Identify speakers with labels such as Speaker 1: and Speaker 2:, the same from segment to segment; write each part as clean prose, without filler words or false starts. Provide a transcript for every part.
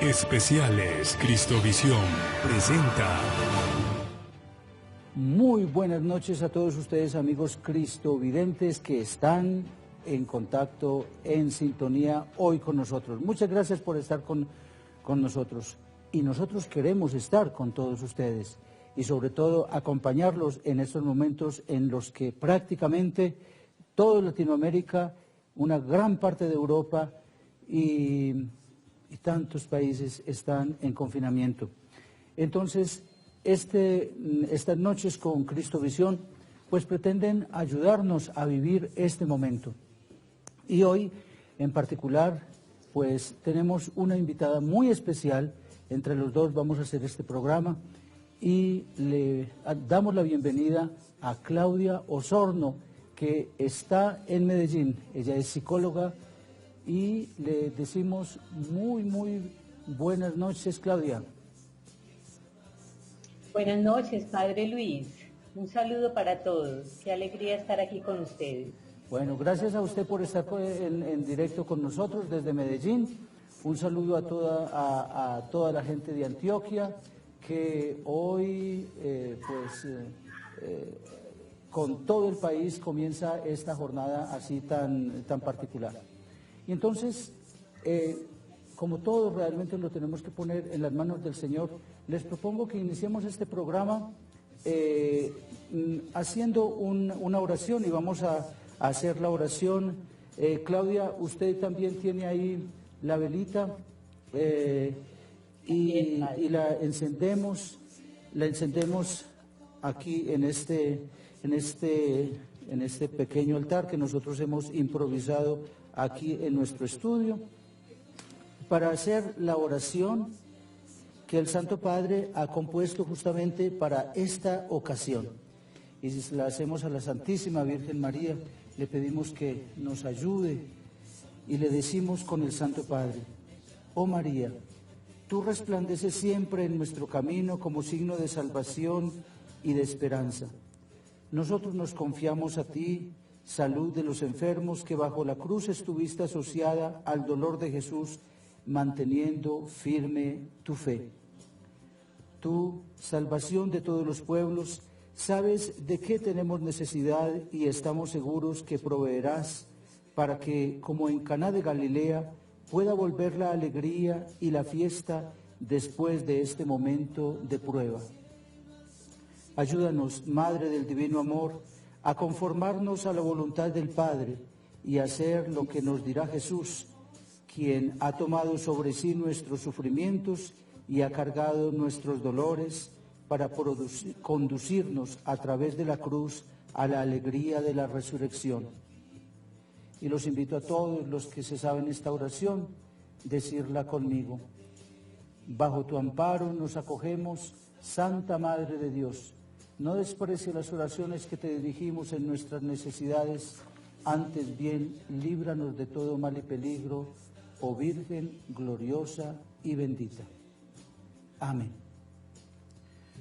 Speaker 1: Especiales Cristovisión presenta.
Speaker 2: Muy buenas noches a todos ustedes, amigos cristovidentes que están en contacto, en sintonía hoy con nosotros. Muchas gracias por estar con nosotros. Y nosotros queremos estar con todos ustedes y sobre todo acompañarlos en estos momentos en los que prácticamente toda Latinoamérica, una gran parte de Europa y tantos países están en confinamiento. Entonces, estas noches con Cristovisión pues pretenden ayudarnos a vivir este momento. Y hoy, en particular, pues tenemos una invitada muy especial. Entre los dos vamos a hacer este programa y le damos la bienvenida a Claudia Osorno, que está en Medellín. Ella es psicóloga y le decimos muy buenas noches, Claudia.
Speaker 3: Buenas noches, Padre Luis. Un saludo para todos. Qué alegría estar aquí con ustedes.
Speaker 2: Bueno, gracias a usted por estar en directo con nosotros desde Medellín. Un saludo a toda la gente de Antioquia, que hoy, con todo el país comienza esta jornada así tan particular. Y entonces, como todo realmente lo tenemos que poner en las manos del Señor, les propongo que iniciemos este programa haciendo una oración y vamos a hacer la oración. Claudia, usted también tiene ahí la velita y la encendemos aquí en este pequeño altar que nosotros hemos improvisado aquí en nuestro estudio para hacer la oración que el Santo Padre ha compuesto justamente para esta ocasión. Y si la hacemos a la Santísima Virgen María, le pedimos que nos ayude y le decimos con el Santo Padre: oh María, tú resplandeces siempre en nuestro camino como signo de salvación y de esperanza. Nosotros nos confiamos a ti, salud de los enfermos, que bajo la cruz estuviste asociada al dolor de Jesús, manteniendo firme tu fe. Tú, salvación de todos los pueblos, sabes de qué tenemos necesidad y estamos seguros que proveerás para que, como en Caná de Galilea, pueda volver la alegría y la fiesta después de este momento de prueba. Ayúdanos, Madre del Divino Amor, a conformarnos a la voluntad del Padre y hacer lo que nos dirá Jesús, quien ha tomado sobre sí nuestros sufrimientos y ha cargado nuestros dolores para conducirnos a través de la cruz a la alegría de la resurrección. Y los invito a todos los que se saben esta oración, decirla conmigo. Bajo tu amparo nos acogemos, Santa Madre de Dios. No desprecie las oraciones que te dirigimos en nuestras necesidades, antes bien, líbranos de todo mal y peligro, oh Virgen gloriosa y bendita. Amén.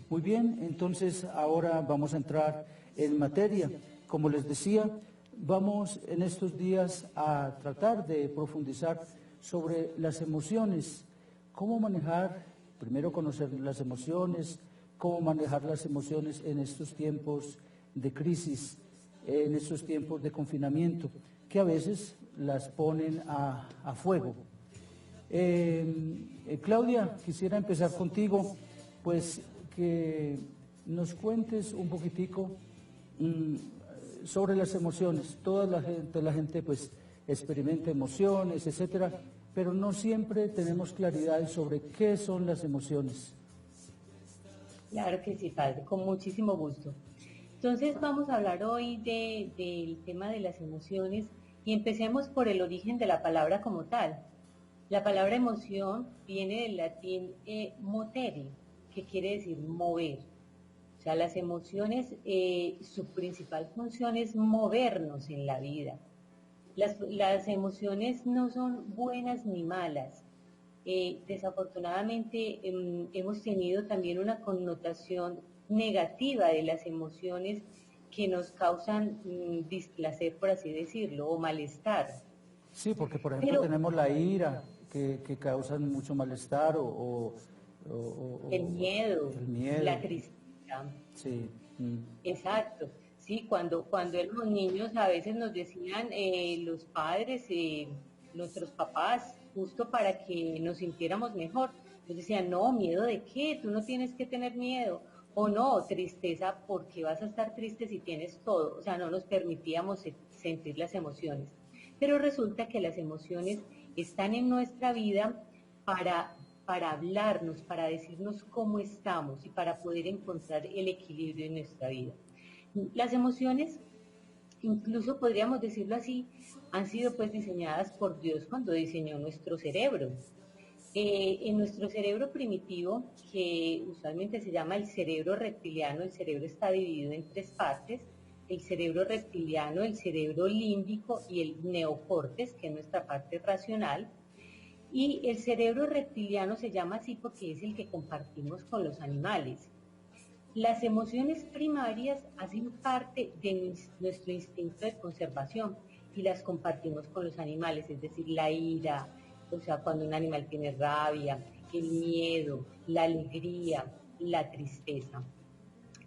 Speaker 2: Muy bien, entonces ahora vamos a entrar en materia. Como les decía, vamos en estos días a tratar de profundizar sobre las emociones, cómo manejar, primero conocer las emociones, cómo manejar las emociones en estos tiempos de crisis, en estos tiempos de confinamiento, que a veces las ponen a fuego. Claudia, quisiera empezar contigo, pues que nos cuentes un poquitico sobre las emociones. Toda la gente pues experimenta emociones, etcétera, pero no siempre tenemos claridad sobre qué son las emociones.
Speaker 3: Claro que sí, Padre, con muchísimo gusto. Entonces vamos a hablar hoy del tema de las emociones y empecemos por el origen de la palabra como tal. La palabra emoción viene del latín motere, que quiere decir mover. O sea, las emociones, su principal función es movernos en la vida. Las emociones no son buenas ni malas. Desafortunadamente hemos tenido también una connotación negativa de las emociones que nos causan displacer, por así decirlo, o malestar.
Speaker 2: Sí, porque por ejemplo tenemos la ira, que causan mucho malestar
Speaker 3: el miedo,
Speaker 2: el miedo.
Speaker 3: la tristeza.
Speaker 2: Sí.
Speaker 3: Exacto. Sí, cuando éramos niños a veces nos decían los padres, nuestros papás, justo para que nos sintiéramos mejor, nos decían, no, ¿miedo de qué? Tú no tienes que tener miedo. O no, tristeza, ¿por qué vas a estar triste si tienes todo? O sea, no nos permitíamos sentir las emociones. Pero resulta que las emociones están en nuestra vida para hablarnos, para decirnos cómo estamos y para poder encontrar el equilibrio en nuestra vida. Las emociones, incluso podríamos decirlo así, han sido pues diseñadas por Dios cuando diseñó nuestro cerebro. En nuestro cerebro primitivo, que usualmente se llama el cerebro reptiliano, el cerebro está dividido en tres partes: el cerebro reptiliano, el cerebro límbico y el neocórtex, que es nuestra parte racional. Y el cerebro reptiliano se llama así porque es el que compartimos con los animales. Las emociones primarias hacen parte de nuestro instinto de conservación y las compartimos con los animales, es decir, la ira, o sea, cuando un animal tiene rabia, el miedo, la alegría, la tristeza.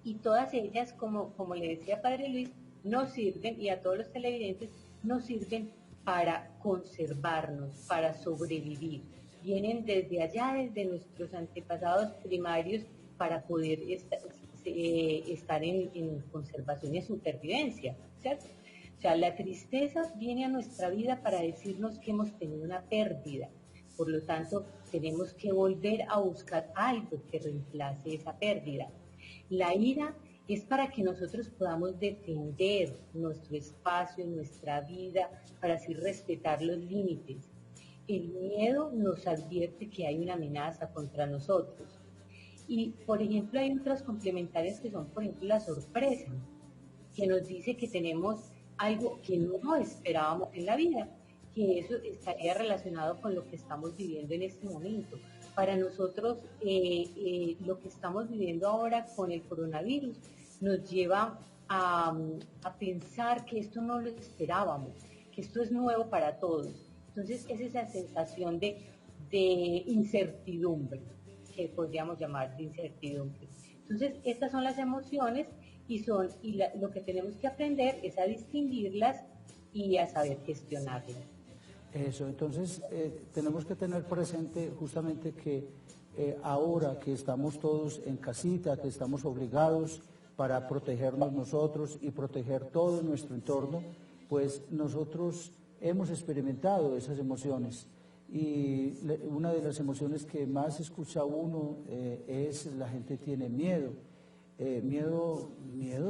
Speaker 3: Y todas ellas, como le decía Padre Luis, nos sirven, y a todos los televidentes, nos sirven para conservarnos, para sobrevivir. Vienen desde allá, desde nuestros antepasados primarios, para poder estar en conservación y en supervivencia, ¿cierto? O sea, la tristeza viene a nuestra vida para decirnos que hemos tenido una pérdida. Por lo tanto, tenemos que volver a buscar algo que reemplace esa pérdida. La ira es para que nosotros podamos defender nuestro espacio, nuestra vida, para así respetar los límites. El miedo nos advierte que hay una amenaza contra nosotros. Y, por ejemplo, hay otras complementarias que son, por ejemplo, la sorpresa, que nos dice que tenemos algo que no esperábamos en la vida, que eso estaría relacionado con lo que estamos viviendo en este momento. Para nosotros, lo que estamos viviendo ahora con el coronavirus nos lleva a pensar que esto no lo esperábamos, que esto es nuevo para todos. Entonces, es esa sensación de incertidumbre, que podríamos llamar de incertidumbre. Entonces, estas son las emociones lo que tenemos que aprender es a distinguirlas y a saber gestionarlas.
Speaker 2: Eso, entonces tenemos que tener presente justamente que ahora que estamos todos en casita, que estamos obligados para protegernos nosotros y proteger todo nuestro entorno, pues nosotros hemos experimentado esas emociones. Y una de las emociones que más escucha uno es la gente tiene miedo. Miedo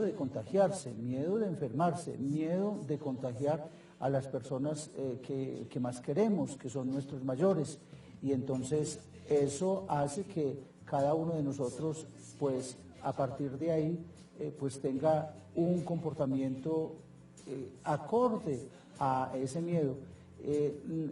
Speaker 2: de contagiarse, miedo de enfermarse, miedo de contagiar a las personas que más queremos, que son nuestros mayores. Y entonces eso hace que cada uno de nosotros, pues a partir de ahí, pues tenga un comportamiento acorde a ese miedo.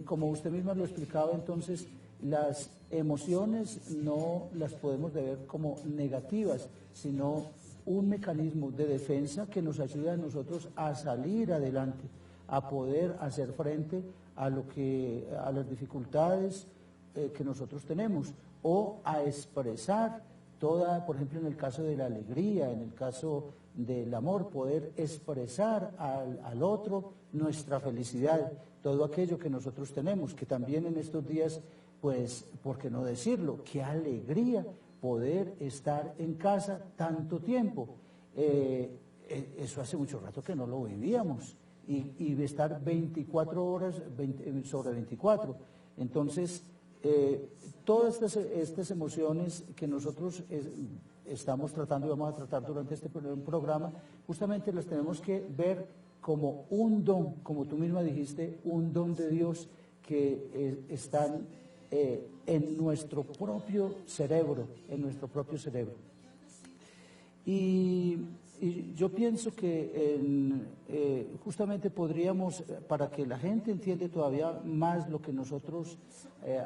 Speaker 2: Como usted misma lo explicaba, entonces las emociones no las podemos ver como negativas, sino un mecanismo de defensa que nos ayuda a nosotros a salir adelante, a poder hacer frente a las dificultades que nosotros tenemos, o a expresar por ejemplo, en el caso de la alegría, en el caso del amor, poder expresar al otro nuestra felicidad, todo aquello que nosotros tenemos, que también en estos días, pues, ¿por qué no decirlo? Qué alegría poder estar en casa tanto tiempo. Eso hace mucho rato que no lo vivíamos, y estar 24 horas sobre 24. Entonces, todas estas emociones que nosotros estamos tratando y vamos a tratar durante este programa, justamente las tenemos que ver como un don, como tú misma dijiste, un don de Dios que están en nuestro propio cerebro, Y yo pienso que justamente podríamos, para que la gente entienda todavía más lo que nosotros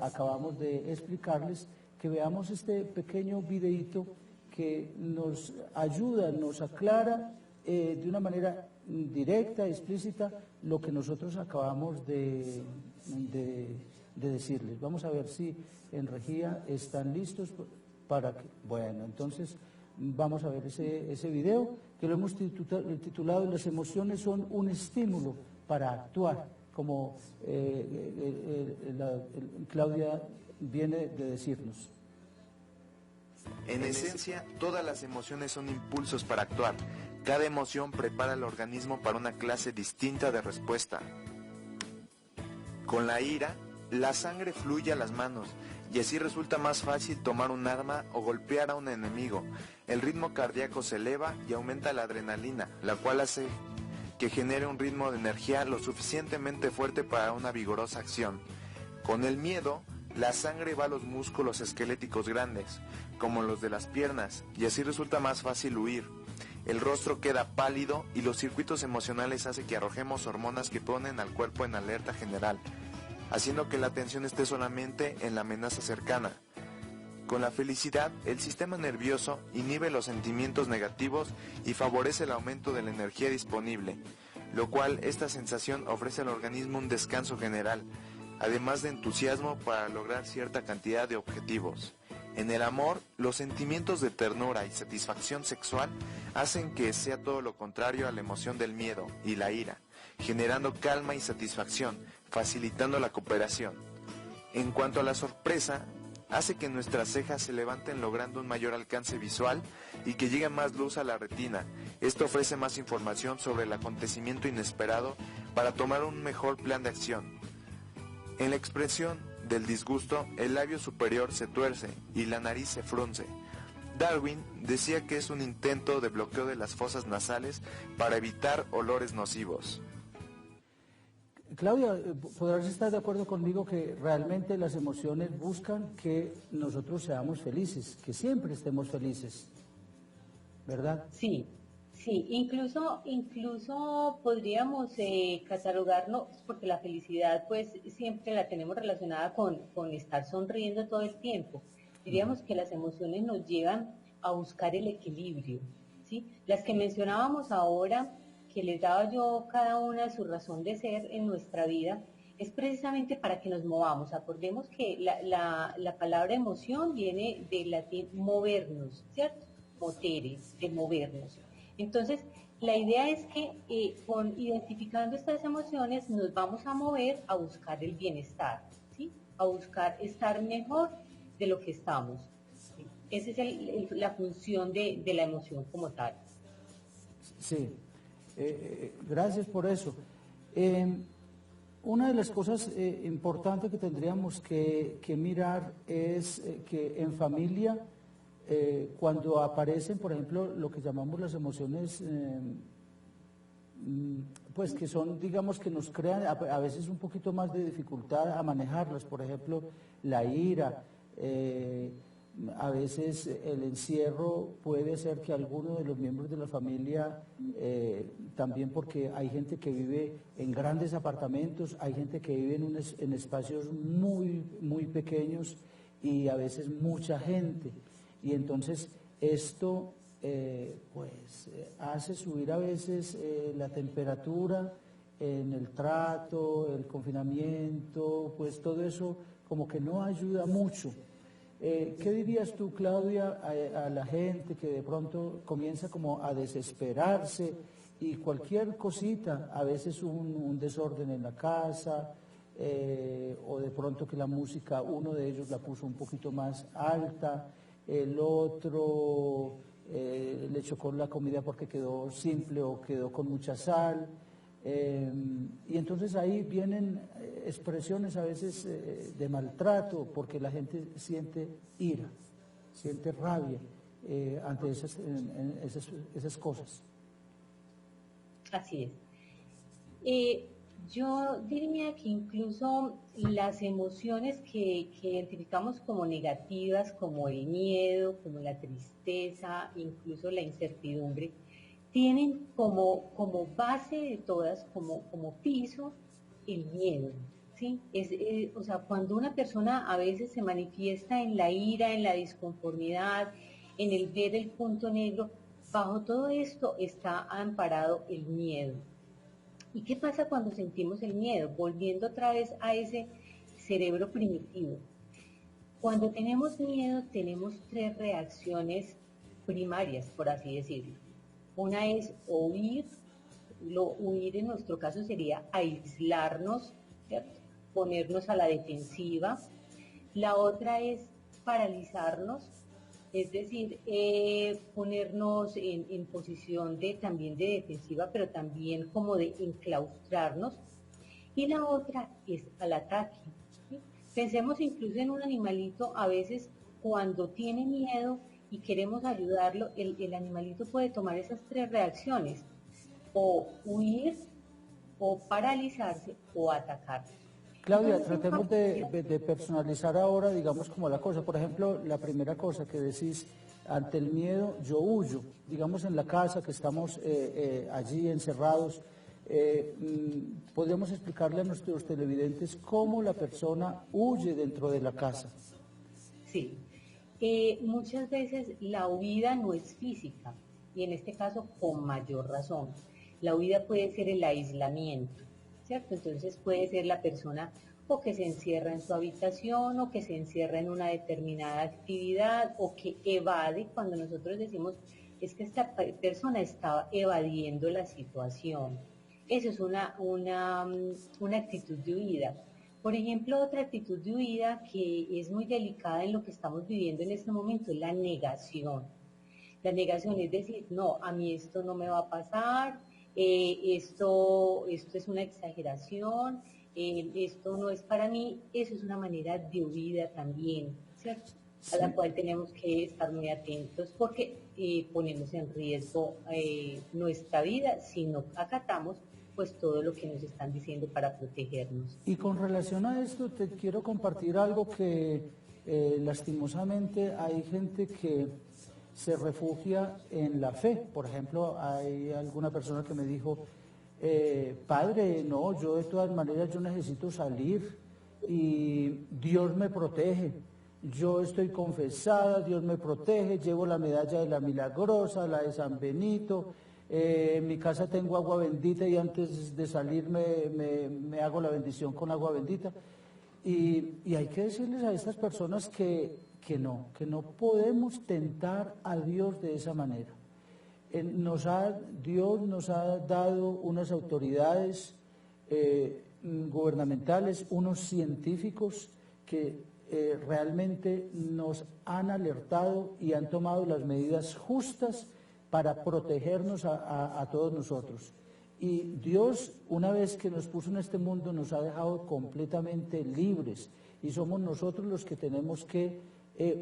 Speaker 2: acabamos de explicarles, que veamos este pequeño videíto que nos ayuda, nos aclara de una manera directa, explícita, lo que nosotros acabamos de de decirles. Vamos a ver si en Regía están listos para que... Bueno, entonces vamos a ver ese video que lo hemos titulado "Las emociones son un estímulo para actuar", como Claudia viene de decirnos.
Speaker 4: En esencia, todas las emociones son impulsos para actuar. Cada emoción prepara al organismo para una clase distinta de respuesta. Con la ira, la sangre fluye a las manos y así resulta más fácil tomar un arma o golpear a un enemigo. El ritmo cardíaco se eleva y aumenta la adrenalina, la cual hace que genere un ritmo de energía lo suficientemente fuerte para una vigorosa acción. Con el miedo, la sangre va a los músculos esqueléticos grandes, como los de las piernas, y así resulta más fácil huir. El rostro queda pálido y los circuitos emocionales hacen que arrojemos hormonas que ponen al cuerpo en alerta general, haciendo que la atención esté solamente en la amenaza cercana. Con la felicidad, el sistema nervioso inhibe los sentimientos negativos y favorece el aumento de la energía disponible, lo cual esta sensación ofrece al organismo un descanso general, además de entusiasmo para lograr cierta cantidad de objetivos. En el amor, los sentimientos de ternura y satisfacción sexual hacen que sea todo lo contrario a la emoción del miedo y la ira, generando calma y satisfacción, facilitando la cooperación. En cuanto a la sorpresa, hace que nuestras cejas se levanten logrando un mayor alcance visual y que llegue más luz a la retina. Esto ofrece más información sobre el acontecimiento inesperado para tomar un mejor plan de acción. En la expresión del disgusto, el labio superior se tuerce y la nariz se frunce. Darwin decía que es un intento de bloqueo de las fosas nasales para evitar olores nocivos.
Speaker 2: Claudia, podrás estar de acuerdo conmigo que realmente las emociones buscan que nosotros seamos felices, que siempre estemos felices, ¿verdad?
Speaker 3: Sí, sí, incluso podríamos catalogarnos, porque la felicidad pues siempre la tenemos relacionada con estar sonriendo todo el tiempo. Diríamos que las emociones nos llevan a buscar el equilibrio, ¿sí? Las que mencionábamos ahora, que les daba yo cada una su razón de ser en nuestra vida, es precisamente para que nos movamos. Acordemos que la palabra emoción viene del latín movernos, ¿cierto? Moteres, de movernos. Entonces, la idea es que identificando estas emociones nos vamos a mover a buscar el bienestar, ¿sí? A buscar estar mejor de lo que estamos. ¿Sí? Esa es la función de la emoción como tal.
Speaker 2: Sí. Gracias por eso. Una de las cosas importantes que tendríamos que mirar es que en familia, cuando aparecen, por ejemplo, lo que llamamos las emociones, pues que son, digamos, que nos crean a veces un poquito más de dificultad a manejarlas, por ejemplo, la ira. A veces el encierro puede hacer que alguno de los miembros de la familia, también porque hay gente que vive en grandes apartamentos, hay gente que vive en espacios muy, muy pequeños y a veces mucha gente. Y entonces esto hace subir a veces la temperatura en el trato, el confinamiento, pues todo eso como que no ayuda mucho. ¿Qué dirías tú, Claudia, a la gente que de pronto comienza como a desesperarse y cualquier cosita, a veces un desorden en la casa, o de pronto que la música, uno de ellos la puso un poquito más alta, el otro le chocó la comida porque quedó simple o quedó con mucha sal? Y entonces ahí vienen expresiones a veces de maltrato, porque la gente siente ira, siente rabia ante esas cosas.
Speaker 3: Así es. Yo diría que incluso las emociones que identificamos como negativas, como el miedo, como la tristeza, incluso la incertidumbre, tienen como base de todas, como piso, el miedo, ¿sí? O sea, cuando una persona a veces se manifiesta en la ira, en la disconformidad, en el ver el punto negro, bajo todo esto está amparado el miedo. ¿Y qué pasa cuando sentimos el miedo? Volviendo otra vez a ese cerebro primitivo. Cuando tenemos miedo, tenemos tres reacciones primarias, por así decirlo. Una es huir, huir en nuestro caso sería aislarnos, ¿cierto? Ponernos a la defensiva. La otra es paralizarnos, es decir, ponernos en posición también de defensiva, pero también como de enclaustrarnos. Y la otra es al ataque, ¿sí? Pensemos incluso en un animalito, a veces cuando tiene miedo y queremos ayudarlo, el animalito puede tomar esas tres reacciones, o huir, o paralizarse, o atacar.
Speaker 2: Claudia, tratemos de personalizar ahora, digamos, como la cosa. Por ejemplo, la primera cosa que decís, ante el miedo yo huyo. Digamos, en la casa que estamos allí encerrados, podríamos explicarle a nuestros televidentes cómo la persona huye dentro de la casa.
Speaker 3: Sí, muchas veces la huida no es física, y en este caso con mayor razón. La huida puede ser el aislamiento, ¿cierto? Entonces puede ser la persona o que se encierra en su habitación, o que se encierra en una determinada actividad, o que evade. Cuando nosotros decimos es que esta persona estaba evadiendo la situación, eso es una actitud de huida. Por ejemplo, otra actitud de huida que es muy delicada en lo que estamos viviendo en este momento es la negación. La negación es decir, no, a mí esto no me va a pasar, esto es una exageración, esto no es para mí. Eso es una manera de huida también, ¿cierto?
Speaker 2: Sí.
Speaker 3: A la cual tenemos que estar muy atentos, porque ponemos en riesgo nuestra vida si no acatamos pues todo lo que nos están diciendo para protegernos.
Speaker 2: Y con relación a esto te quiero compartir algo que lastimosamente hay gente que se refugia en la fe. Por ejemplo, hay alguna persona que me dijo, padre, no, yo de todas maneras yo necesito salir y Dios me protege. Yo estoy confesada, Dios me protege, llevo la medalla de la Milagrosa, la de San Benito, en mi casa tengo agua bendita y antes de salir me hago la bendición con agua bendita. Y hay que decirles a estas personas que no podemos tentar a Dios de esa manera. Dios nos ha dado unas autoridades gubernamentales, unos científicos que realmente nos han alertado y han tomado las medidas justas para protegernos a todos nosotros. Y Dios, una vez que nos puso en este mundo, nos ha dejado completamente libres y somos nosotros los que tenemos que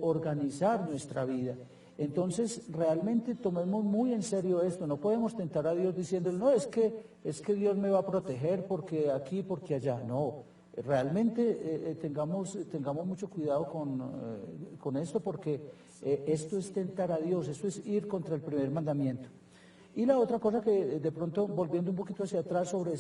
Speaker 2: organizar nuestra vida. Entonces, realmente tomemos muy en serio esto. No podemos tentar a Dios diciendo, no, es que Dios me va a proteger porque aquí, porque allá. No, realmente tengamos mucho cuidado con esto, porque esto es tentar a Dios, esto es ir contra el primer mandamiento. Y la otra cosa que de pronto, volviendo un poquito hacia atrás sobre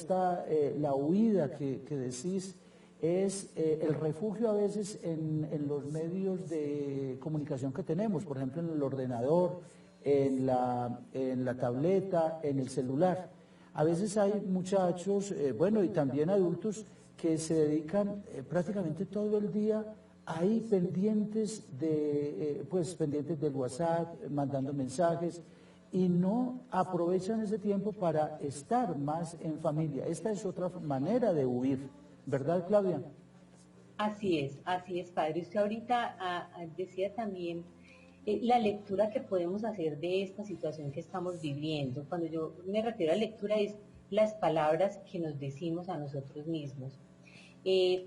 Speaker 2: la huida que decís, es el refugio a veces en los medios de comunicación que tenemos, por ejemplo en el ordenador, en la tableta, en el celular. A veces hay muchachos, bueno, y también adultos, que se dedican prácticamente todo el día ahí pendientes del WhatsApp, mandando mensajes, y no aprovechan ese tiempo para estar más en familia. Esta es otra manera de huir, ¿verdad, Claudia?
Speaker 3: Así es, padre. Usted ahorita decía también la lectura que podemos hacer de esta situación que estamos viviendo. Cuando yo me refiero a lectura, es las palabras que nos decimos a nosotros mismos.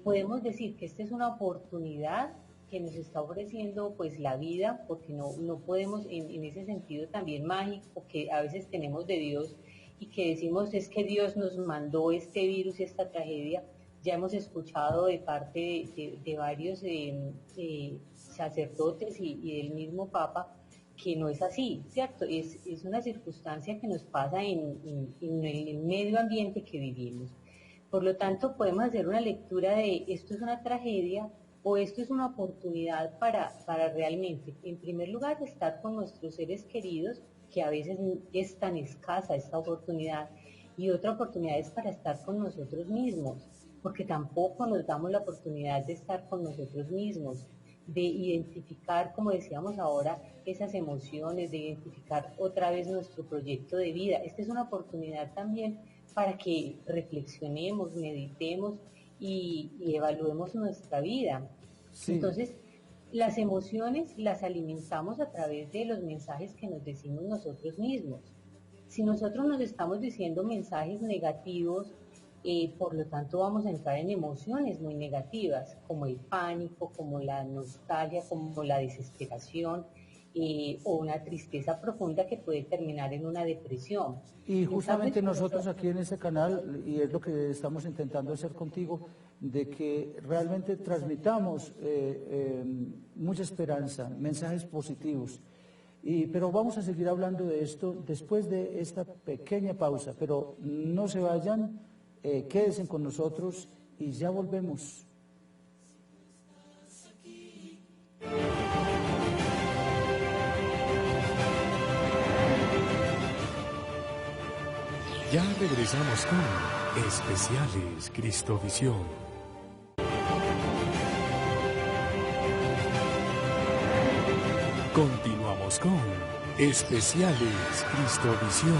Speaker 3: Podemos decir que esta es una oportunidad que nos está ofreciendo pues la vida, porque no podemos en ese sentido también mágico que a veces tenemos de Dios, y que decimos es que Dios nos mandó este virus y esta tragedia. Ya hemos escuchado de parte de varios sacerdotes y del mismo Papa que no es así, ¿cierto? Es una circunstancia que nos pasa en el medio ambiente que vivimos. Por lo tanto, podemos hacer una lectura de esto es una tragedia o esto es una oportunidad para realmente, en primer lugar, estar con nuestros seres queridos, que a veces es tan escasa esta oportunidad, y otra oportunidad es para estar con nosotros mismos, porque tampoco nos damos la oportunidad de estar con nosotros mismos, de identificar, como decíamos ahora, esas emociones, de identificar otra vez nuestro proyecto de vida. Esta es una oportunidad también para que reflexionemos, meditemos y evaluemos nuestra vida.
Speaker 2: Sí.
Speaker 3: Entonces, las emociones las alimentamos a través de los mensajes que nos decimos nosotros mismos. Si nosotros nos estamos diciendo mensajes negativos, por lo tanto vamos a entrar en emociones muy negativas, como el pánico, como la nostalgia, como la desesperación, o una tristeza profunda que puede terminar en una depresión.
Speaker 2: Y justamente nosotros aquí en este canal, y es lo que estamos intentando hacer contigo, de que realmente transmitamos mucha esperanza, mensajes positivos. Pero vamos a seguir hablando de esto después de esta pequeña pausa, pero no se vayan, quédense con nosotros y ya volvemos.
Speaker 1: Ya regresamos con Especiales Cristovisión. Continuamos con Especiales Cristovisión.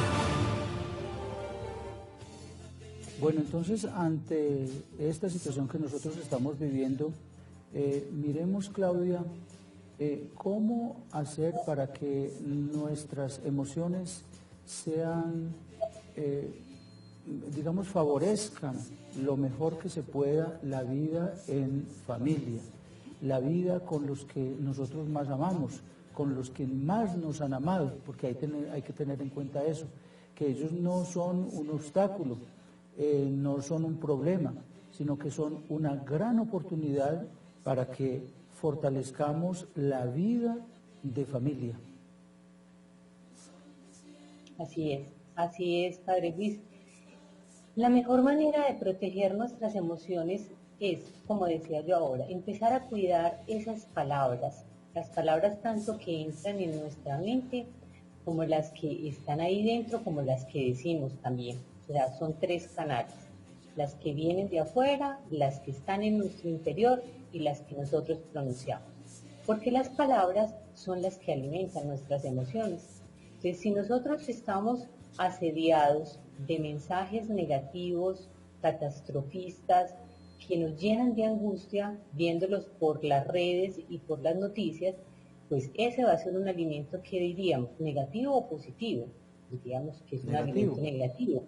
Speaker 2: Bueno, entonces ante esta situación que nosotros estamos viviendo, miremos, Claudia, cómo hacer para que nuestras emociones sean, digamos, favorezcan lo mejor que se pueda la vida en familia, la vida con los que nosotros más amamos, con los que más nos han amado, porque hay que tener en cuenta eso, que ellos no son un obstáculo, no son un problema, sino que son una gran oportunidad para que fortalezcamos la vida de familia.
Speaker 3: Así es, Padre Luis. La mejor manera de proteger nuestras emociones es, como decía yo ahora, empezar a cuidar esas palabras, las palabras tanto que entran en nuestra mente como las que están ahí dentro, como las que decimos también. O sea, son tres canales, las que vienen de afuera, las que están en nuestro interior y las que nosotros pronunciamos. Porque las palabras son las que alimentan nuestras emociones. Entonces, si nosotros estamos asediados de mensajes negativos, catastrofistas, que nos llenan de angustia viéndolos por las redes y por las noticias, pues ese va a ser un alimento que diríamos negativo o positivo. Diríamos que es un alimento negativo.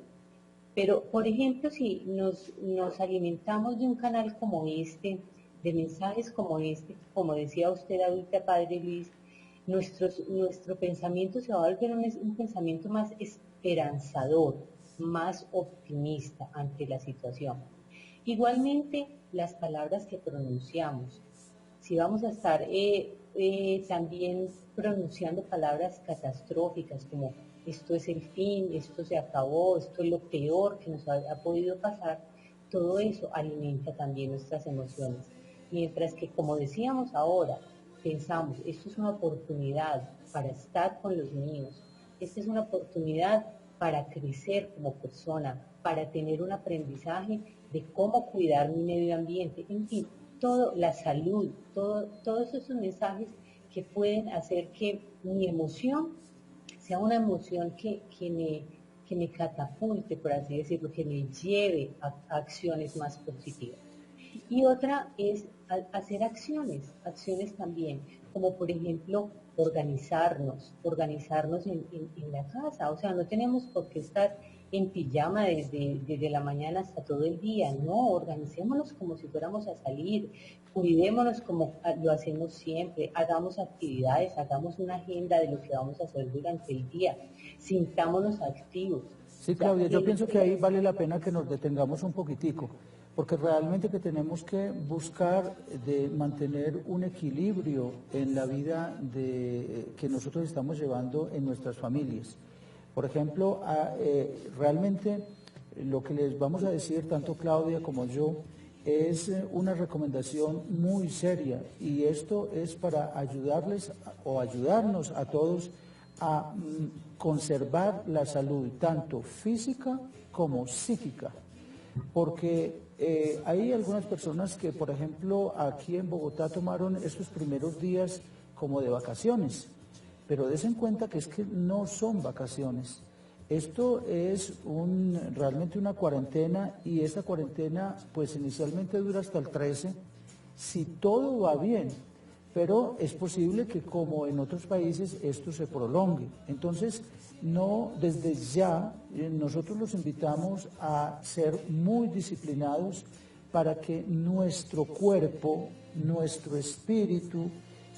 Speaker 3: Pero, por ejemplo, si nos alimentamos de un canal como este, de mensajes como este, como decía usted ahorita, Padre Luis, nuestro pensamiento se va a volver un pensamiento más esperanzador, más optimista ante la situación. Igualmente, las palabras que pronunciamos. Si vamos a estar también pronunciando palabras catastróficas como esto es el fin, esto se acabó, esto es lo peor que nos ha podido pasar, todo eso alimenta también nuestras emociones. Mientras que, como decíamos ahora, pensamos, esto es una oportunidad para estar con los míos, esta es una oportunidad para crecer como persona, para tener un aprendizaje de cómo cuidar mi medio ambiente, en fin, la salud, todos esos mensajes que pueden hacer que mi emoción sea una emoción que me catapulte, por así decirlo, que me lleve a acciones más positivas. Y otra es hacer acciones también, como por ejemplo organizarnos en la casa. O sea, no tenemos por qué estar en pijama desde la mañana hasta todo el día. No, organicémonos como si fuéramos a salir, cuidémonos como lo hacemos siempre, hagamos actividades, hagamos una agenda de lo que vamos a hacer durante el día, sintámonos activos.
Speaker 2: Sí, Claudia, yo pienso que ahí vale la pena que nos detengamos un poquitico, porque realmente que tenemos que buscar de mantener un equilibrio en la vida que nosotros estamos llevando en nuestras familias. Por ejemplo, realmente lo que les vamos a decir, tanto Claudia como yo, es una recomendación muy seria, y esto es para ayudarles o ayudarnos a todos a conservar la salud, tanto física como psíquica. porque hay algunas personas que, por ejemplo, aquí en Bogotá tomaron estos primeros días como de vacaciones, pero des en cuenta que es que no son vacaciones. Esto es realmente una cuarentena, y esta cuarentena pues inicialmente dura hasta el 13, si todo va bien, pero es posible que, como en otros países, esto se prolongue. Entonces, no, desde ya nosotros los invitamos a ser muy disciplinados para que nuestro cuerpo, nuestro espíritu,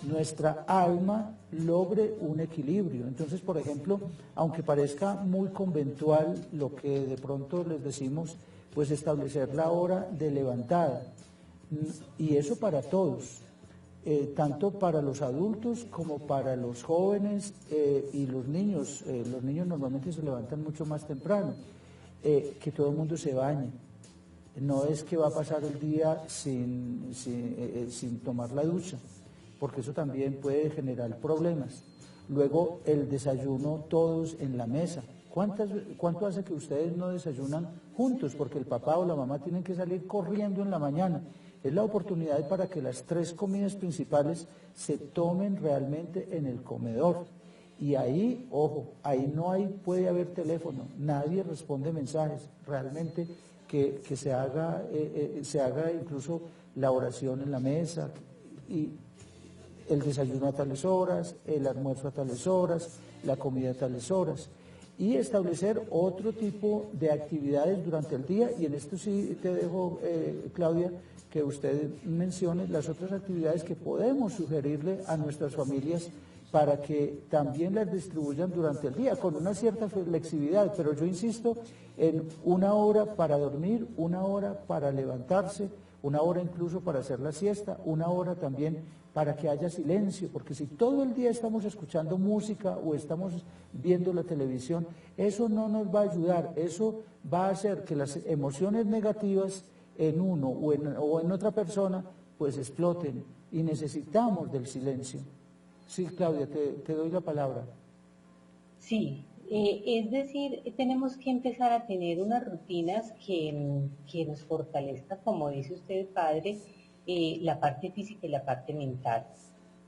Speaker 2: nuestra alma logre un equilibrio. Entonces, por ejemplo, aunque parezca muy conventual lo que de pronto les decimos, pues establecer la hora de levantada, y eso para todos, tanto para los adultos como para los jóvenes y los niños. Los niños normalmente se levantan mucho más temprano, que todo el mundo se bañe. No es que va a pasar el día sin tomar la ducha, porque eso también puede generar problemas. Luego, el desayuno todos en la mesa. ¿Cuánto hace que ustedes no desayunan juntos? Porque el papá o la mamá tienen que salir corriendo en la mañana. Es la oportunidad para que las 3 comidas principales se tomen realmente en el comedor. Y ahí, ojo, ahí puede haber teléfono, nadie responde mensajes. Realmente que se haga incluso la oración en la mesa, y el desayuno a tales horas, el almuerzo a tales horas, la comida a tales horas, y establecer otro tipo de actividades durante el día. Y en esto sí te dejo, Claudia, que usted mencione las otras actividades que podemos sugerirle a nuestras familias para que también las distribuyan durante el día, con una cierta flexibilidad, pero yo insisto en 1 hora para dormir, 1 hora para levantarse, 1 hora incluso para hacer la siesta, 1 hora también para que haya silencio, porque si todo el día estamos escuchando música o estamos viendo la televisión, eso no nos va a ayudar. Eso va a hacer que las emociones negativas en uno o en otra persona pues exploten, y necesitamos del silencio. Sí, Claudia, te doy la palabra.
Speaker 3: Sí, es decir, tenemos que empezar a tener unas rutinas que nos fortalezca, como dice usted, padre, la parte física y la parte mental.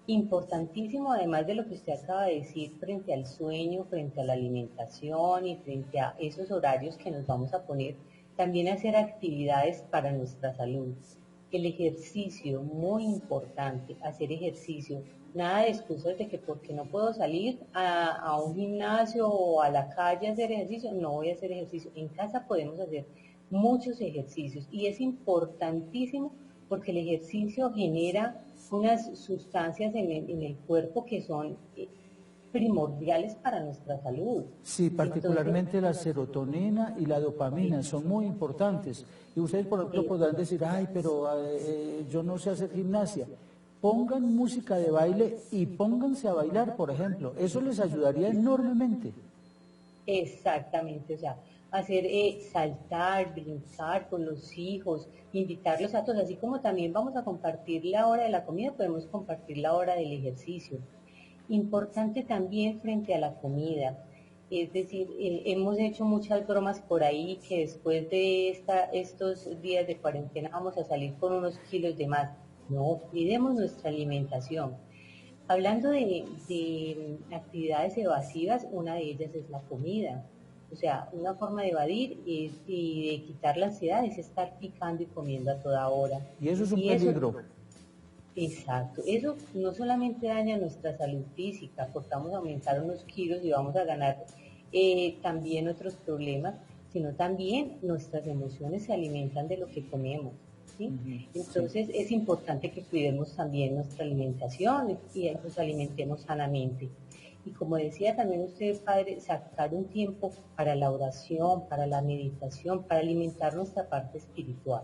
Speaker 3: Importantísimo, además de lo que usted acaba de decir, frente al sueño, frente a la alimentación y frente a esos horarios que nos vamos a poner, también hacer actividades para nuestra salud. El ejercicio, muy importante, hacer ejercicio. Nada de excusas de que porque no puedo salir a un gimnasio o a la calle a hacer ejercicio, no voy a hacer ejercicio. En casa podemos hacer muchos ejercicios, y es importantísimo porque el ejercicio genera unas sustancias en el cuerpo que son primordiales para nuestra salud.
Speaker 2: Sí, particularmente entonces, la serotonina y la dopamina son muy importantes. Y ustedes, por ejemplo, podrán decir, ay, pero yo no sé hacer gimnasia. Pongan música de baile y pónganse a bailar, por ejemplo. Eso les ayudaría enormemente.
Speaker 3: Exactamente, o sea, hacer saltar, brincar con los hijos, invitarlos a todos, así como también vamos a compartir la hora de la comida, podemos compartir la hora del ejercicio. Importante también frente a la comida, es decir, hemos hecho muchas bromas por ahí que después de estos días de cuarentena vamos a salir con unos kilos de más. No, cuidemos nuestra alimentación. Hablando de actividades evasivas, una de ellas es la comida. O sea, una forma de evadir y de quitar la ansiedad es estar picando y comiendo a toda hora.
Speaker 2: Y eso es un peligro.
Speaker 3: Exacto. Eso no solamente daña nuestra salud física, porque vamos a aumentar unos kilos y vamos a ganar también otros problemas, sino también nuestras emociones se alimentan de lo que comemos. ¿sí? Entonces sí, es importante que cuidemos también nuestra alimentación y nos alimentemos sanamente. Y como decía también usted, padre, sacar un tiempo para la oración, para la meditación, para alimentar nuestra parte espiritual.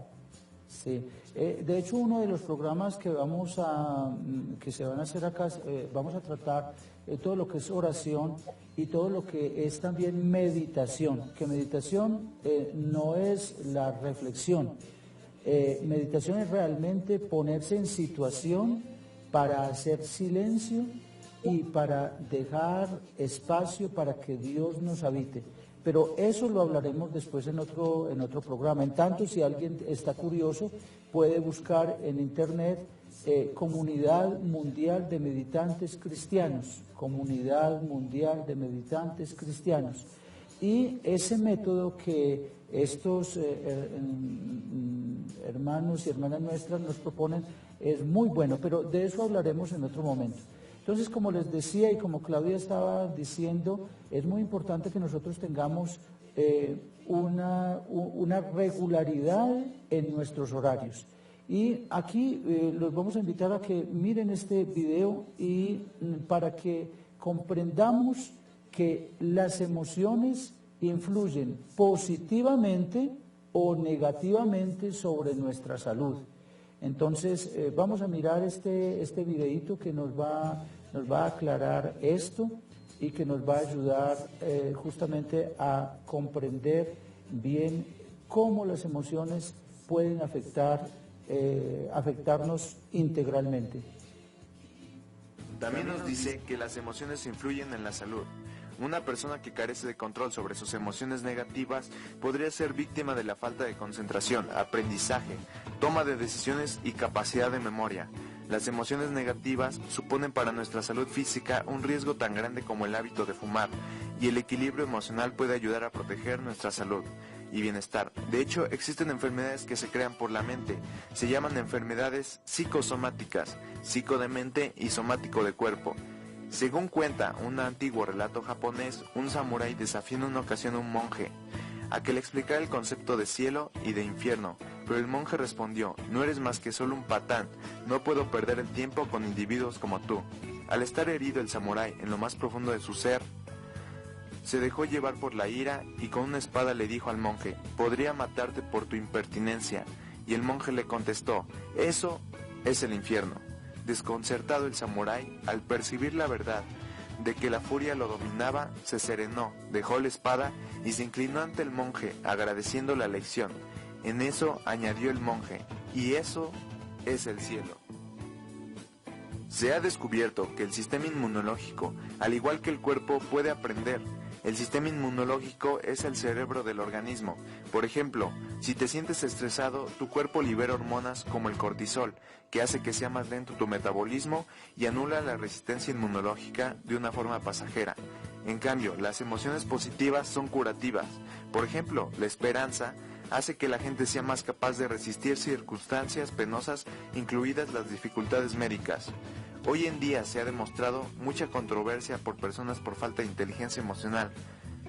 Speaker 2: Sí, de hecho uno de los programas que que se van a hacer acá, vamos a tratar todo lo que es oración y todo lo que es también meditación, que meditación no es la reflexión, meditación es realmente ponerse en situación para hacer silencio y para dejar espacio para que Dios nos habite. pero eso lo hablaremos después en otro programa. En tanto, si alguien está curioso, puede buscar en internet Comunidad Mundial de Meditantes Cristianos, Comunidad Mundial de Meditantes Cristianos. Y ese método que estos hermanos y hermanas nuestras nos proponen es muy bueno, pero de eso hablaremos en otro momento. Entonces, como les decía y como Claudia estaba diciendo, es muy importante que nosotros tengamos una regularidad en nuestros horarios. Y aquí los vamos a invitar a que miren este video y para que comprendamos que las emociones influyen positivamente o negativamente sobre nuestra salud. Entonces, vamos a mirar este videíto que nos va a aclarar esto y que nos va a ayudar justamente a comprender bien cómo las emociones pueden afectarnos integralmente.
Speaker 4: También nos dice que las emociones influyen en la salud. Una persona que carece de control sobre sus emociones negativas podría ser víctima de la falta de concentración, aprendizaje, toma de decisiones y capacidad de memoria. Las emociones negativas suponen para nuestra salud física un riesgo tan grande como el hábito de fumar, y el equilibrio emocional puede ayudar a proteger nuestra salud y bienestar. De hecho, existen enfermedades que se crean por la mente. Se llaman enfermedades psicosomáticas, psico de mente y somático de cuerpo. Según cuenta un antiguo relato japonés, un samurái desafió en una ocasión a un monje a que le explicara el concepto de cielo y de infierno, pero el monje respondió: no eres más que solo un patán, no puedo perder el tiempo con individuos como tú. Al estar herido el samurái en lo más profundo de su ser, se dejó llevar por la ira y con una espada le dijo al monje: podría matarte por tu impertinencia. Y el monje le contestó: eso es el infierno. Desconcertado el samurái, al percibir la verdad de que la furia lo dominaba, se serenó, dejó la espada y se inclinó ante el monje, agradeciendo la lección. En eso añadió el monje: y eso es el cielo. Se ha descubierto que el sistema inmunológico, al igual que el cuerpo, puede aprender. El sistema inmunológico es el cerebro del organismo. Por ejemplo, si te sientes estresado, tu cuerpo libera hormonas como el cortisol, que hace que sea más lento tu metabolismo y anula la resistencia inmunológica de una forma pasajera. En cambio, las emociones positivas son curativas. Por ejemplo, la esperanza hace que la gente sea más capaz de resistir circunstancias penosas, incluidas las dificultades médicas. Hoy en día se ha demostrado mucha controversia por personas por falta de inteligencia emocional,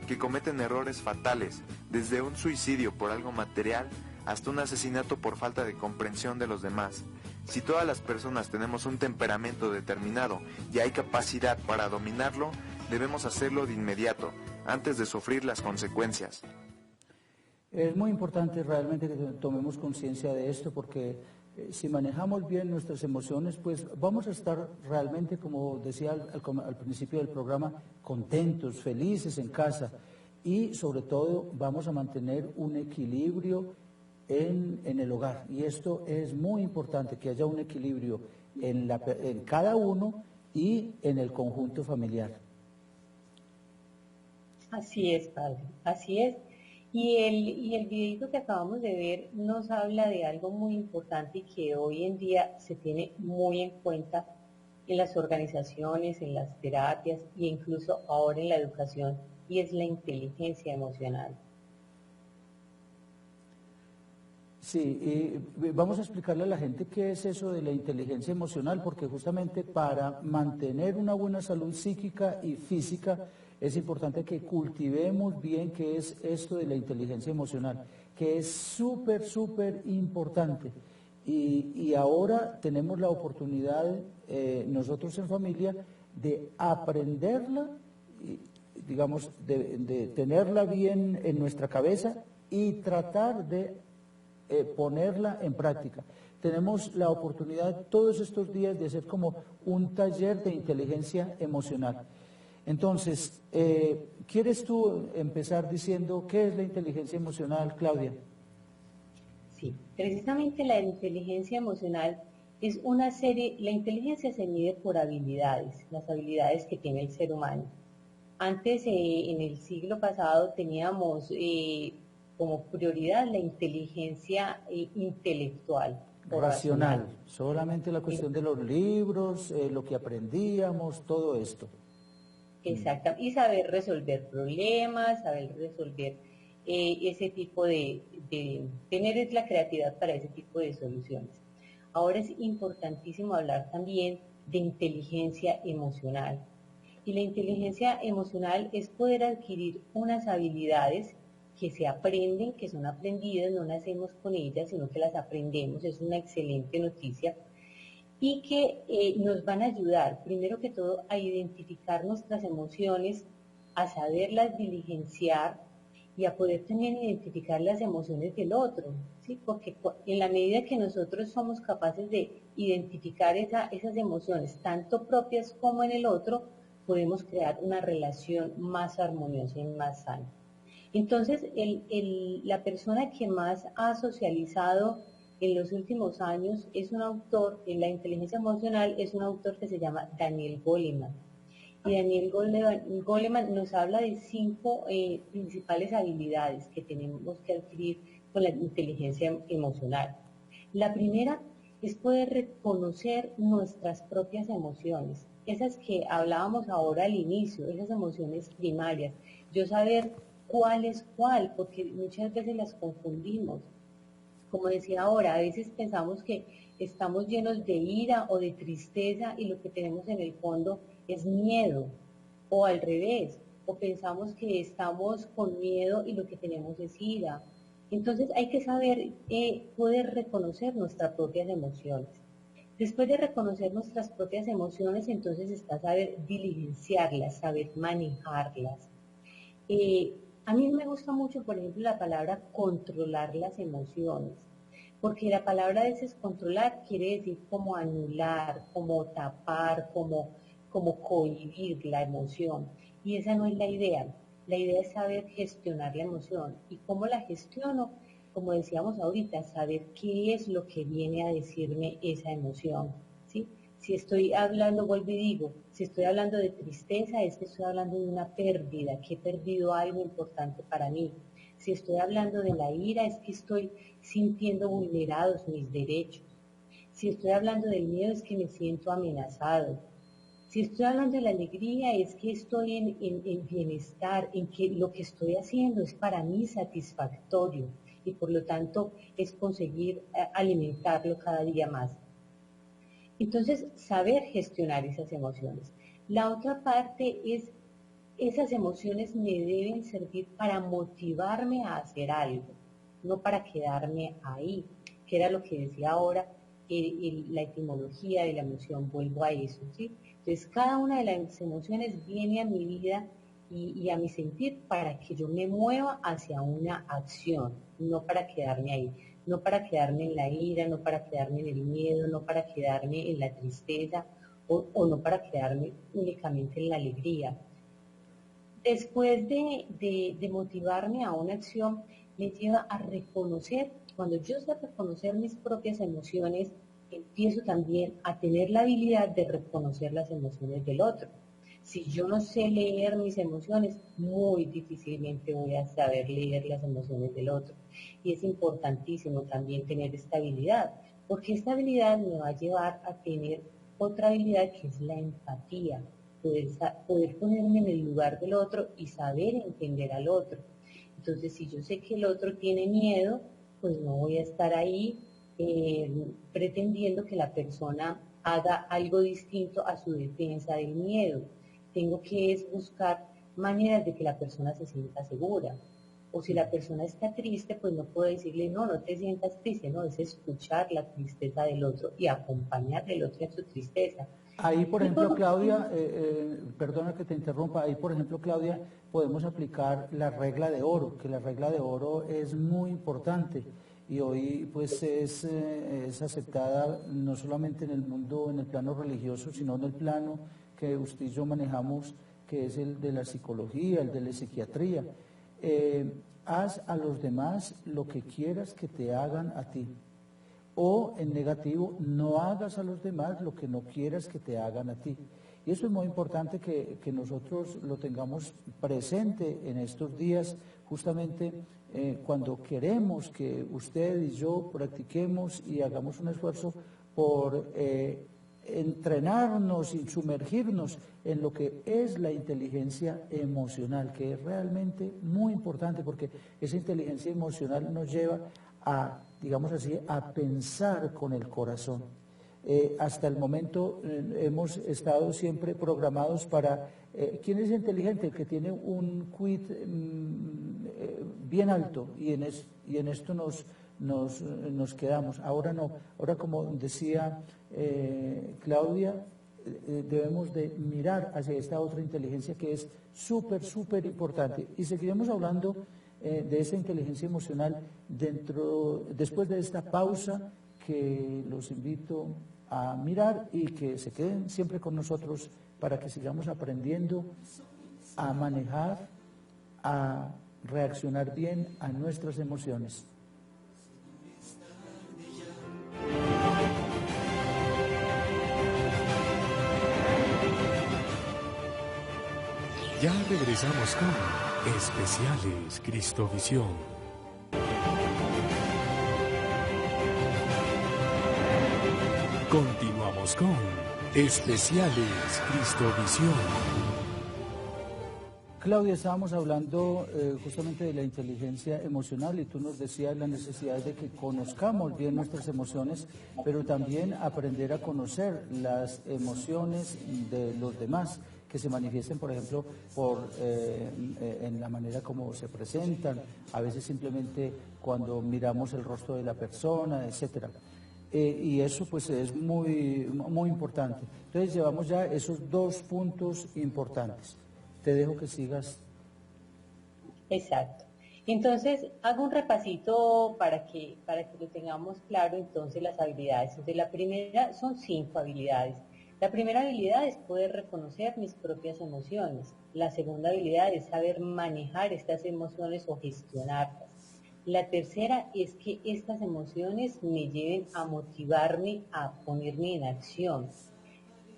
Speaker 4: que cometen errores fatales, desde un suicidio por algo material hasta un asesinato por falta de comprensión de los demás. Si todas las personas tenemos un temperamento determinado y hay capacidad para dominarlo, debemos hacerlo de inmediato, antes de sufrir las consecuencias.
Speaker 2: Es muy importante realmente que tomemos conciencia de esto, porque si manejamos bien nuestras emociones, pues vamos a estar realmente, como decía al principio del programa, contentos, felices en casa, y sobre todo vamos a mantener un equilibrio en el hogar. Y esto es muy importante, que haya un equilibrio en cada uno y en el conjunto familiar.
Speaker 3: Así es, padre, así es. Y el videito que acabamos de ver nos habla de algo muy importante y que hoy en día se tiene muy en cuenta en las organizaciones, en las terapias e incluso ahora en la educación, y es la inteligencia emocional.
Speaker 2: Sí, y vamos a explicarle a la gente qué es eso de la inteligencia emocional, porque justamente para mantener una buena salud psíquica y física es importante que cultivemos bien qué es esto de la inteligencia emocional, que es súper, súper importante. Y ahora tenemos la oportunidad, nosotros en familia, de aprenderla, digamos, de tenerla bien en nuestra cabeza y tratar de ponerla en práctica. Tenemos la oportunidad todos estos días de hacer como un taller de inteligencia emocional. Entonces, ¿quieres tú empezar diciendo qué es la inteligencia emocional, Claudia?
Speaker 3: Sí, precisamente la inteligencia emocional es una serie, la inteligencia se mide por habilidades, las habilidades que tiene el ser humano. Antes, en el siglo pasado, teníamos como prioridad la inteligencia intelectual o
Speaker 2: Racional, solamente la cuestión de los libros, lo que aprendíamos, todo esto.
Speaker 3: Exacto, y saber resolver problemas, saber resolver ese tipo tener la creatividad para ese tipo de soluciones. Ahora es importantísimo hablar también de inteligencia emocional. Y la inteligencia emocional es poder adquirir unas habilidades que se aprenden, que son aprendidas, no nacemos con ellas, sino que las aprendemos, es una excelente noticia, y que nos van a ayudar, primero que todo, a identificar nuestras emociones, a saberlas diligenciar y a poder también identificar las emociones del otro, ¿sí? Porque en la medida que nosotros somos capaces de identificar esas emociones, tanto propias como en el otro, podemos crear una relación más armoniosa y más sana. Entonces, la persona que más ha socializado en los últimos años es un autor, en la inteligencia emocional, es un autor que se llama Daniel Goleman. Y Daniel Goleman nos habla de 5 principales habilidades que tenemos que adquirir con la inteligencia emocional. La primera es poder reconocer nuestras propias emociones, esas que hablábamos ahora al inicio, esas emociones primarias. Yo saber cuál es cuál, porque muchas veces las confundimos. Como decía ahora, a veces pensamos que estamos llenos de ira o de tristeza y lo que tenemos en el fondo es miedo, o al revés, o pensamos que estamos con miedo y lo que tenemos es ira. Entonces hay que saber poder reconocer nuestras propias emociones. Después de reconocer nuestras propias emociones, entonces está saber diligenciarlas, saber manejarlas. A mí me gusta mucho, por ejemplo, la palabra controlar las emociones, porque la palabra a veces controlar quiere decir como anular, como tapar, como cohibir la emoción, y esa no es la idea. La idea es saber gestionar la emoción. ¿Y cómo la gestiono? Como decíamos ahorita, saber qué es lo que viene a decirme esa emoción, ¿sí? Si estoy hablando, vuelvo y digo, si estoy hablando de tristeza, es que estoy hablando de una pérdida, que he perdido algo importante para mí. Si estoy hablando de la ira, es que estoy sintiendo vulnerados mis derechos. Si estoy hablando del miedo, es que me siento amenazado. Si estoy hablando de la alegría, es que estoy en bienestar, en que lo que estoy haciendo es para mí satisfactorio y por lo tanto es conseguir alimentarlo cada día más. Entonces, saber gestionar esas emociones. La otra parte es, esas emociones me deben servir para motivarme a hacer algo, no para quedarme ahí, que era lo que decía ahora, la etimología de la emoción, vuelvo a eso, ¿sí? Entonces, cada una de las emociones viene a mi vida y a mi sentir para que yo me mueva hacia una acción, no para quedarme ahí. No para quedarme en la ira, no para quedarme en el miedo, no para quedarme en la tristeza o no para quedarme únicamente en la alegría. Después de motivarme a una acción, me lleva a reconocer, cuando yo sé reconocer mis propias emociones, empiezo también a tener la habilidad de reconocer las emociones del otro. Si yo no sé leer mis emociones, muy difícilmente voy a saber leer las emociones del otro. Y es importantísimo también tener esta habilidad, porque esta habilidad me va a llevar a tener otra habilidad que es la empatía, poder ponerme en el lugar del otro y saber entender al otro. Entonces, si yo sé que el otro tiene miedo, pues no voy a estar ahí pretendiendo que la persona haga algo distinto a su defensa del miedo. Tengo que buscar maneras de que la persona se sienta segura. O si la persona está triste, pues no puedo decirle, no, no te sientas triste, no, es escuchar la tristeza del otro y acompañar al otro en su tristeza.
Speaker 2: Ahí, por ejemplo, Claudia, perdona que te interrumpa, ahí, por ejemplo, Claudia, podemos aplicar la regla de oro, que la regla de oro es muy importante y hoy pues es aceptada no solamente en el mundo, en el plano religioso, sino en el plano que usted y yo manejamos, que es el de la psicología, el de la psiquiatría. Haz a los demás lo que quieras que te hagan a ti. O en negativo, no hagas a los demás lo que no quieras que te hagan a ti. Y eso es muy importante que nosotros lo tengamos presente en estos días, justamente cuando queremos que usted y yo practiquemos y hagamos un esfuerzo por entrenarnos y sumergirnos en lo que es la inteligencia emocional, que es realmente muy importante porque esa inteligencia emocional nos lleva a, digamos así, a pensar con el corazón. Hasta el momento hemos estado siempre programados para, ¿quién es inteligente? El que tiene un quid bien alto y en esto nos quedamos. Ahora no, ahora como decía Claudia, debemos de mirar hacia esta otra inteligencia que es súper, súper importante. Y seguiremos hablando de esa inteligencia emocional después de esta pausa que los invito a mirar y que se queden siempre con nosotros para que sigamos aprendiendo a manejar, a reaccionar bien a nuestras emociones.
Speaker 1: Ya regresamos con Especiales Cristovisión. Continuamos con Especiales Cristovisión.
Speaker 2: Claudia, estábamos hablando justamente de la inteligencia emocional y tú nos decías la necesidad de que conozcamos bien nuestras emociones, pero también aprender a conocer las emociones de los demás, que se manifiesten, por ejemplo, en la manera como se presentan, a veces simplemente cuando miramos el rostro de la persona, etcétera. Y eso pues es muy, muy importante. Entonces llevamos ya esos 2 puntos importantes. Te dejo que sigas.
Speaker 3: Exacto. Entonces, hago un repasito para que lo tengamos claro, entonces, las habilidades. Entonces, la primera son 5 habilidades. La primera habilidad es poder reconocer mis propias emociones. La segunda habilidad es saber manejar estas emociones o gestionarlas. La tercera es que estas emociones me lleven a motivarme a ponerme en acción.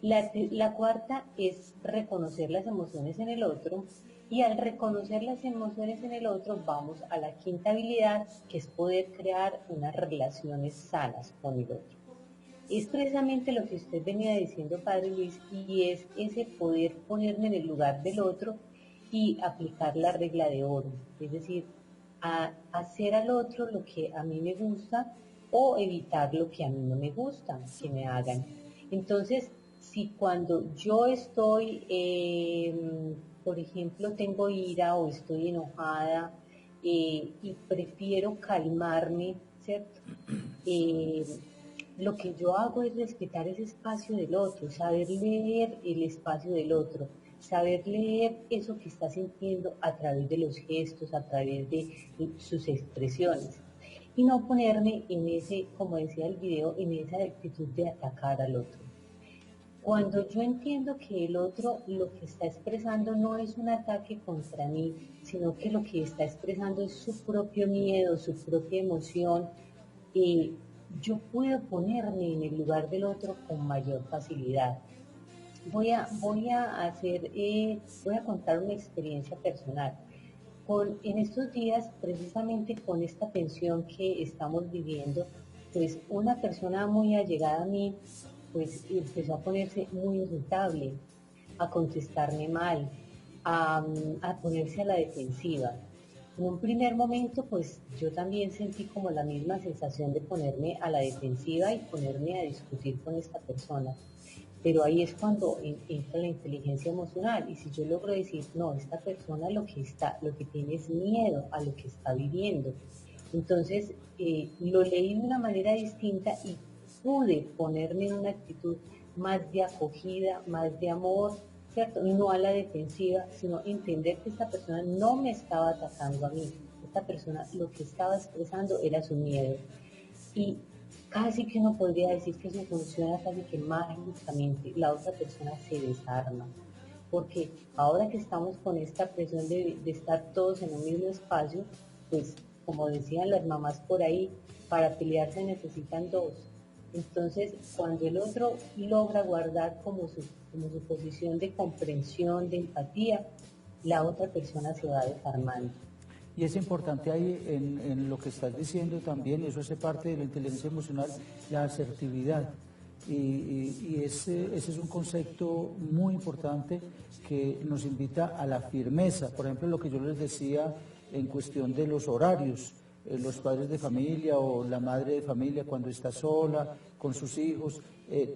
Speaker 3: La cuarta es reconocer las emociones en el otro, y al reconocer las emociones en el otro vamos a la quinta habilidad, que es poder crear unas relaciones sanas con el otro. Es precisamente lo que usted venía diciendo, Padre Luis, y es ese poder ponerme en el lugar del otro y aplicar la regla de oro, es decir, a hacer al otro lo que a mí me gusta o evitar lo que a mí no me gusta que me hagan. Entonces, si cuando yo estoy, por ejemplo, tengo ira o estoy enojada y prefiero calmarme, ¿cierto? Lo que yo hago es respetar ese espacio del otro, saber leer el espacio del otro, saber leer eso que está sintiendo a través de los gestos, a través de sus expresiones, y no ponerme en ese, como decía el video, en esa actitud de atacar al otro. Cuando yo entiendo que el otro lo que está expresando no es un ataque contra mí, sino que lo que está expresando es su propio miedo, su propia emoción, yo puedo ponerme en el lugar del otro con mayor facilidad. Voy a contar una experiencia personal. En estos días, precisamente con esta tensión que estamos viviendo, pues una persona muy allegada a mí, pues empezó a ponerse muy irritable, a contestarme mal, a ponerse a la defensiva. En un primer momento, pues yo también sentí como la misma sensación de ponerme a la defensiva y ponerme a discutir con esta persona. Pero ahí es cuando entra la inteligencia emocional, y si yo logro decir, no, esta persona lo que tiene es miedo a lo que está viviendo. Entonces lo leí de una manera distinta y pude ponerme en una actitud más de acogida, más de amor, ¿cierto? No a la defensiva, sino entender que esta persona no me estaba atacando a mí. Esta persona lo que estaba expresando era su miedo. Y casi que uno podría decir que eso funciona casi que mágicamente. La otra persona se desarma. Porque ahora que estamos con esta presión de estar todos en un mismo espacio, pues como decían las mamás por ahí, para pelear se necesitan 2. Entonces, cuando el otro logra guardar como su posición de comprensión, de empatía, la otra persona se va desarmando.
Speaker 2: Y es importante ahí en lo que estás diciendo también, y eso hace parte de la inteligencia emocional, la asertividad. Y ese es un concepto muy importante que nos invita a la firmeza. Por ejemplo, lo que yo les decía en cuestión de los horarios, los padres de familia o la madre de familia cuando está sola con sus hijos,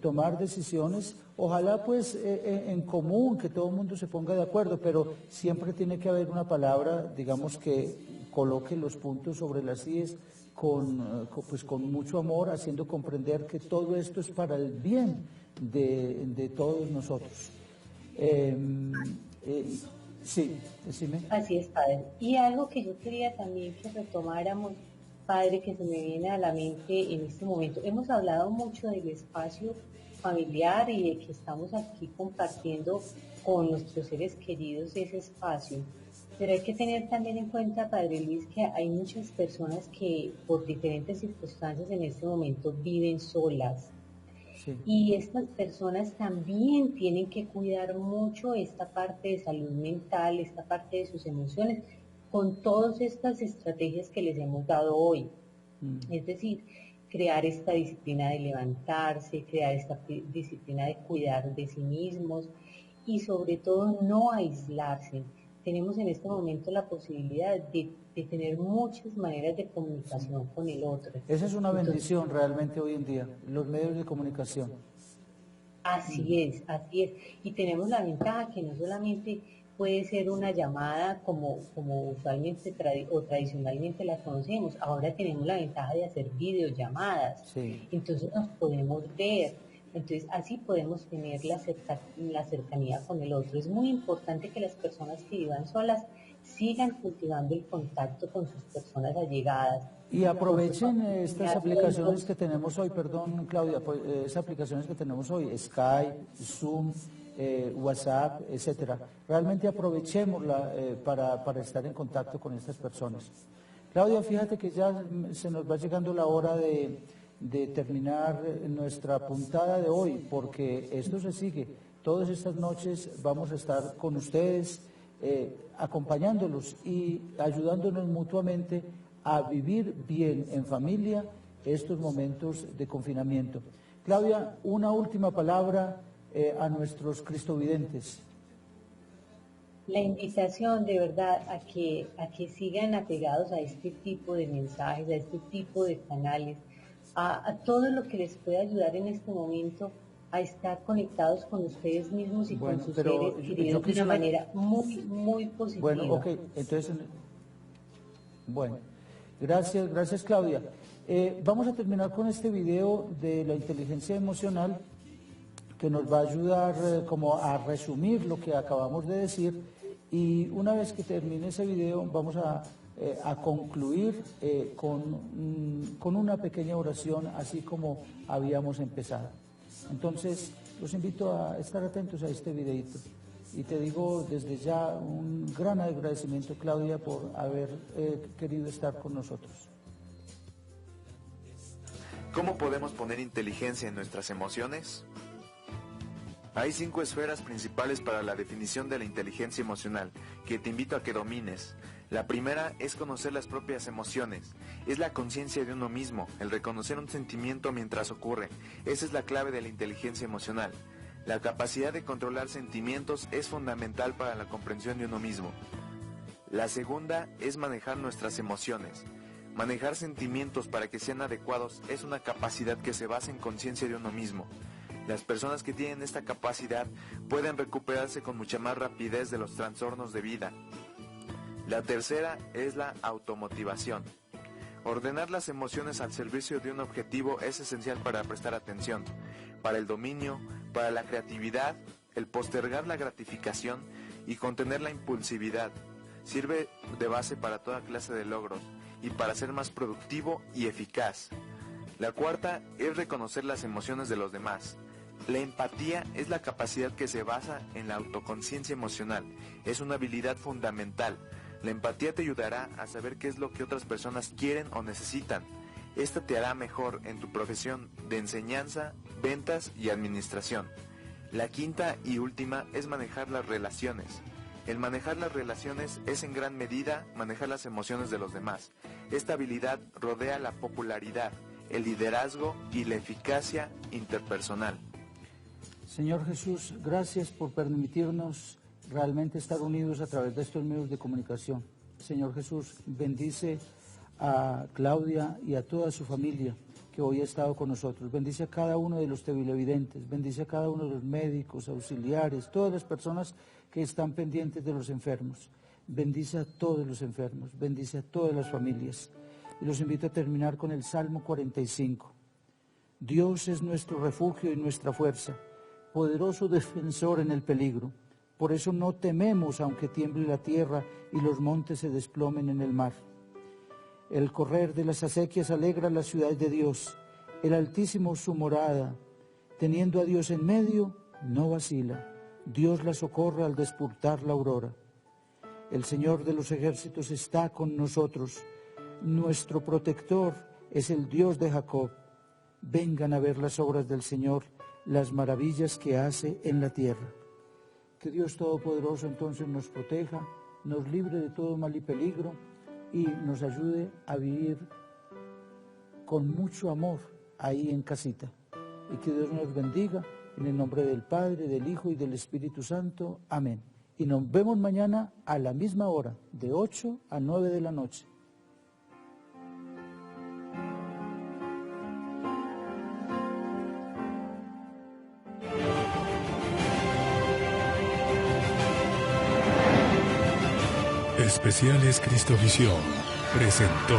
Speaker 2: tomar decisiones, ojalá pues en común, que todo el mundo se ponga de acuerdo, pero siempre tiene que haber una palabra, digamos, que coloque los puntos sobre las íes con mucho amor, haciendo comprender que todo esto es para el bien de todos nosotros. Sí, decime.
Speaker 3: Así es, padre. Y algo que yo quería también que retomáramos, padre, que se me viene a la mente en este momento. Hemos hablado mucho del espacio familiar y de que estamos aquí compartiendo con nuestros seres queridos ese espacio. Pero hay que tener también en cuenta, padre Luis, que hay muchas personas que por diferentes circunstancias en este momento viven solas. Sí. Y estas personas también tienen que cuidar mucho esta parte de salud mental, esta parte de sus emociones, con todas estas estrategias que les hemos dado hoy. Es decir, crear esta disciplina de levantarse, crear esta disciplina de cuidar de sí mismos y sobre todo no aislarse. Tenemos en este momento la posibilidad de tener muchas maneras de comunicación con el otro.
Speaker 2: Esa es una bendición realmente hoy en día, los medios de comunicación.
Speaker 3: Así es, así es. Y tenemos la ventaja que no solamente puede ser una llamada como usualmente o tradicionalmente la conocemos, ahora tenemos la ventaja de hacer videollamadas. Sí. Entonces nos podemos ver. Entonces, así podemos tener la cercanía con el otro. Es muy importante que las personas que vivan solas sigan cultivando el contacto con sus personas allegadas.
Speaker 2: Y aprovechen estas aplicaciones que tenemos hoy, perdón Claudia, pues, esas aplicaciones que tenemos hoy, Skype, Zoom, WhatsApp, etcétera. Realmente aprovechémosla para estar en contacto con estas personas. Claudia, fíjate que ya se nos va llegando la hora de terminar nuestra puntada de hoy, porque esto se sigue. Todas estas noches vamos a estar con ustedes, acompañándolos y ayudándonos mutuamente a vivir bien en familia estos momentos de confinamiento. Claudia, una última palabra a nuestros cristovidentes.
Speaker 3: La invitación de verdad a que sigan apegados a este tipo de mensajes, a este tipo de canales, a todo lo que les pueda ayudar en este momento a estar conectados con ustedes mismos y con sus seres queridos de una manera muy, muy positiva.
Speaker 2: Bueno, ok, entonces, bueno, gracias Claudia. Vamos a terminar con este video de la inteligencia emocional que nos va a ayudar como a resumir lo que acabamos de decir, y una vez que termine ese video vamos a concluir con una pequeña oración, así como habíamos empezado. Entonces, los invito a estar atentos a este videito. Y te digo desde ya un gran agradecimiento, Claudia, por haber querido estar con nosotros.
Speaker 4: ¿Cómo podemos poner inteligencia en nuestras emociones? Hay 5 esferas principales para la definición de la inteligencia emocional, que te invito a que domines. La primera es conocer las propias emociones. Es la conciencia de uno mismo, el reconocer un sentimiento mientras ocurre. Esa es la clave de la inteligencia emocional. La capacidad de controlar sentimientos es fundamental para la comprensión de uno mismo. La segunda es manejar nuestras emociones. Manejar sentimientos para que sean adecuados es una capacidad que se basa en conciencia de uno mismo. Las personas que tienen esta capacidad pueden recuperarse con mucha más rapidez de los trastornos de vida. La tercera es la automotivación. Ordenar las emociones al servicio de un objetivo es esencial para prestar atención, para el dominio, para la creatividad, el postergar la gratificación y contener la impulsividad. Sirve de base para toda clase de logros y para ser más productivo y eficaz. La cuarta es reconocer las emociones de los demás. La empatía es la capacidad que se basa en la autoconciencia emocional. Es una habilidad fundamental. La empatía te ayudará a saber qué es lo que otras personas quieren o necesitan. Esta te hará mejor en tu profesión de enseñanza, ventas y administración. La quinta y última es manejar las relaciones. El manejar las relaciones es en gran medida manejar las emociones de los demás. Esta habilidad rodea la popularidad, el liderazgo y la eficacia interpersonal.
Speaker 2: Señor Jesús, gracias por permitirnos realmente estar unidos a través de estos medios de comunicación. Señor Jesús, bendice a Claudia y a toda su familia que hoy ha estado con nosotros. Bendice a cada uno de los televidentes, bendice a cada uno de los médicos, auxiliares, todas las personas que están pendientes de los enfermos. Bendice a todos los enfermos, bendice a todas las familias. Y los invito a terminar con el Salmo 45. Dios es nuestro refugio y nuestra fuerza, poderoso defensor en el peligro. Por eso no tememos aunque tiemble la tierra y los montes se desplomen en el mar. El correr de las acequias alegra la ciudad de Dios. El Altísimo su morada. Teniendo a Dios en medio, no vacila. Dios la socorre al despuntar la aurora. El Señor de los ejércitos está con nosotros. Nuestro protector es el Dios de Jacob. Vengan a ver las obras del Señor, las maravillas que hace en la tierra. Que Dios Todopoderoso entonces nos proteja, nos libre de todo mal y peligro y nos ayude a vivir con mucho amor ahí en casita. Y que Dios nos bendiga en el nombre del Padre, del Hijo y del Espíritu Santo. Amén. Y nos vemos mañana a la misma hora, de 8 a 9 de la noche.
Speaker 1: Especiales Cristovisión presentó